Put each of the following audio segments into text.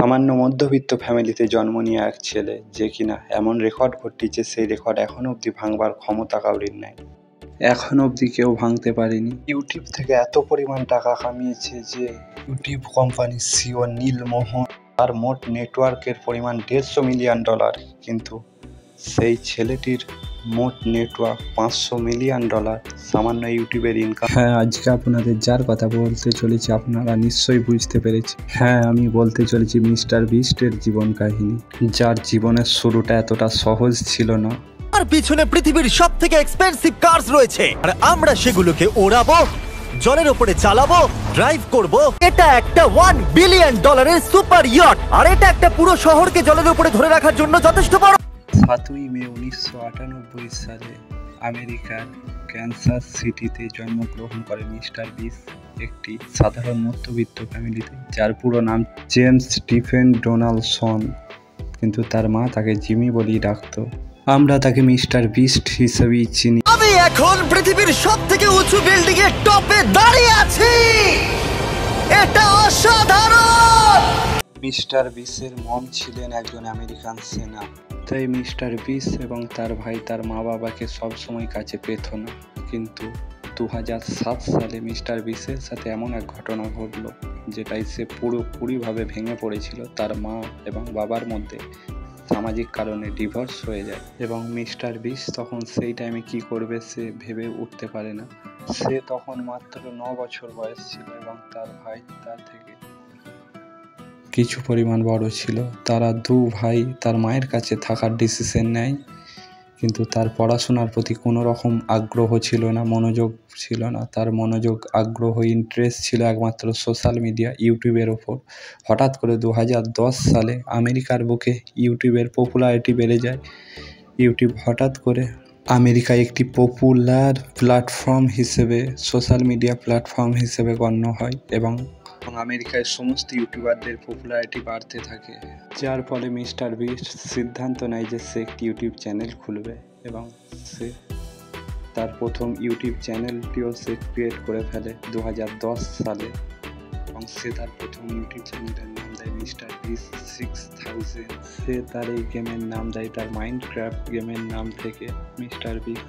সামান্য মধ্যবিত্ত ফ্যামিলিতে জন্ম নিয়ে এক ছেলে, যে কিনা এমন রেকর্ড ঘটিয়েছে, সেই রেকর্ড এখনো অবধি ভাঙবার ক্ষমতা কাউরির নেই, এখন অবধি কেউ ভাঙতে পারেনি। ইউটিউব থেকে এত পরিমাণ টাকা কামিয়েছে যে ইউটিউব কোম্পানির সিও নীল মোহন, তার মোট নেটওয়ার্কের পরিমাণ $150 মিলিয়ন, কিন্তু সেই ছেলেটির মোট নেটওয়ার্ক $500 মিলিয়ন। সামান্য ইউটিউবের ইনকাম। হ্যাঁ, আজকে আপনাদের যার কথা বলতে চলেছি আপনারা নিশ্চয়ই বুঝতে পেরেছি। হ্যাঁ, আমি বলতে চলেছি মিস্টার বিস্টের জীবন কাহিনী, যার জীবনের শুরুটা এতটা সহজ ছিল না। আর পিছনে পৃথিবীর সবথেকে এক্সপেন্সিভ কার্স রয়েছে, আর আমরা সেগুলোকে ওড়াবো, জলের উপরে চালাবো, ড্রাইভ করব। এটা একটা $1 বিলিয়ন সুপার ইয়ট, আর এটা একটা পুরো শহরকে জলের উপরে ধরে রাখার জন্য যথেষ্ট বড়। 7ই মে 1998 সালে আমেরিকার ক্যানসাস সিটিতে জন্মগ্রহণ করে মিস্টার বিস্ট, একটি সাধারণ মধ্যবিত্ত ফ্যামিলিতে, যার পুরো নাম জেমস স্টিফেন ডোনাল্ডসন, কিন্তু তার মা তাকে জিমি বলেই ডাকতো। আমরা তাকে মিস্টার বিস্ট হিসেবেই চিনি। আমি এখন পৃথিবীর সবথেকে উঁচু বিল্ডিং এর টপে দাঁড়িয়ে আছি, এটা অসাধারণ। মিস্টার বিস্টের মম ছিলেন একজন আমেরিকান সেনা, তাই মিস্টার বিস্ট এবং তার ভাই তার মা বাবাকে সবসময় কাছে পেত না। কিন্তু 2007 সালে মিস্টার বিস্টের সাথে এমন এক ঘটনা ঘটল, যেটাই সে পুরোপুরিভাবে ভেঙে পড়েছিল। তার মা এবং বাবার মধ্যে সামাজিক কারণে ডিভোর্স হয়ে যায়, এবং মিস্টার বিস্ট তখন সেই টাইমে কি করবে সে ভেবে উঠতে পারে না। সে তখন মাত্র 9 বছর বয়স ছিল, এবং তার ভাই তার থেকে কিছু পরিমাণ বড় ছিল। তারা দু ভাই তার মায়ের কাছে থাকার ডিসিশন নেয়, কিন্তু তার পড়াশোনার প্রতি কোনো রকম আগ্রহ ছিল না, মনোযোগ ছিল না। তার মনোযোগ, আগ্রহ, ইন্টারেস্ট ছিল একমাত্র সোশ্যাল মিডিয়া, ইউটিউবের ওপর। হঠাৎ করে 2010 সালে আমেরিকার বুকে ইউটিউবের পপুলারিটি বেড়ে যায়। ইউটিউব হঠাৎ করে আমেরিকায় একটি পপুলার প্ল্যাটফর্ম হিসেবে, সোশ্যাল মিডিয়া প্ল্যাটফর্ম হিসেবে গণ্য হয়, এবং আমেরিকায় সমস্ত ইউটিউবারদের পপুলারিটি বাড়তে থাকে, যার ফলে মিস্টার বিস্ট সিদ্ধান্ত নেয় যে সে একটি ইউটিউব চ্যানেল খুলবে, এবং সে তার প্রথম ইউটিউব চ্যানেলটিও সে ক্রিয়েট করে ফেলে 2010 সালে, এবং সে তার প্রথম ইউটিউব চ্যানেলের নাম দেয় মিস্টার বিস্ট 6000। সে তার এই গেমের নাম দেয় তার মাইনক্রাফট গেমের নাম থেকে। মিস্টার বিস্ট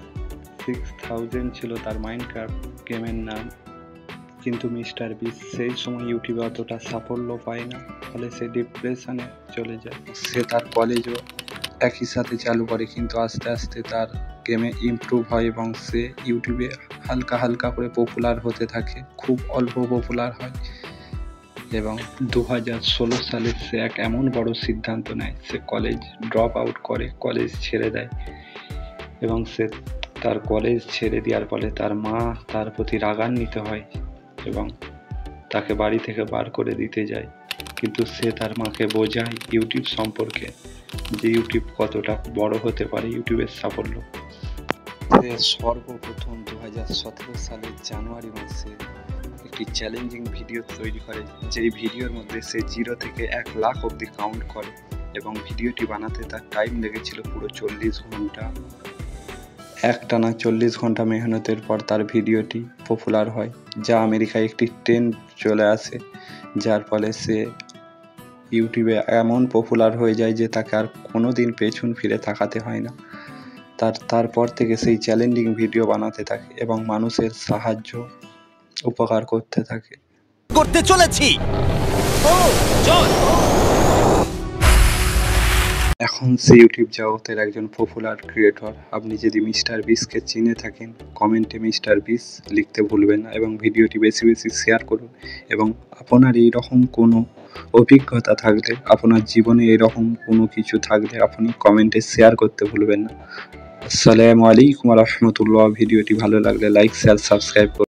6000 ছিল তার মাইনক্রাফট গেমের নাম, কিন্তু মিস্টার বিস্ট সেই সময় ইউটিউবে অতটা সাফল্য পায় না, ফলে সে ডিপ্রেশনে চলে যায়। সে তার কলেজও একই সাথে চালু করে, কিন্তু আস্তে আস্তে তার গেমে ইমপ্রুভ হয়, এবং সে ইউটিউবে হালকা হালকা করে পপুলার হতে থাকে, খুব অল্প পপুলার হয়। এবং 2016 সালে সে এক এমন বড় সিদ্ধান্ত নেয়, সে কলেজ ড্রপ আউট করে, কলেজ ছেড়ে দেয়, এবং সে তার কলেজ ছেড়ে দেওয়ার ফলে তার মা তার প্রতি রাগান্বিত হয় এবং তাকে বাড়ি থেকে বার করে দিতে যায়। কিন্তু সে তার মাকে বোঝায় ইউটিউব সম্পর্কে, যে ইউটিউব কতটা বড় হতে পারে, ইউটিউবের সাফল্য। সে সর্বপ্রথম 2017 সালের জানুয়ারি মাসে একটি চ্যালেঞ্জিং ভিডিও তৈরি করে, যেই ভিডিওর মধ্যে সে 0 থেকে 1 লাখ অবধি কাউন্ট করে, এবং ভিডিওটি বানাতে তার টাইম লেগেছিল পুরো 40 ঘন্টা। একটানা 40 ঘন্টা মেহনতের পর তার ভিডিওটি পপুলার হয়, যা আমেরিকায় একটি ট্রেন্ড চলে আসে, যার ফলে সে ইউটিউবে এমন পপুলার হয়ে যায় যে তাকে আর কোনো দিন পেছন ফিরে তাকাতে হয় না। তারপর থেকে সেই চ্যালেঞ্জিং ভিডিও বানাতে থাকে এবং মানুষের সাহায্য উপকার করতে থাকে। করতে চলেছি এখন সে ইউটিউব জগতের একজন পপুলার ক্রিয়েটর। আপনি যদি মিস্টার বিস্টকে চিনে থাকেন, কমেন্টে মিস্টার বিস্ট লিখতে ভুলবেন না, এবং ভিডিওটি বেশি বেশি শেয়ার করুন। এবং আপনার এইরকম কোনো অভিজ্ঞতা থাকলে, আপনার জীবনে এরকম কোনো কিছু থাকলে আপনি কমেন্টে শেয়ার করতে ভুলবেন না। আসসালামু আলাইকুম ওয়া রাহমাতুল্লাহ। ভিডিওটি ভালো লাগলে লাইক, শেয়ার, সাবস্ক্রাইব করুন।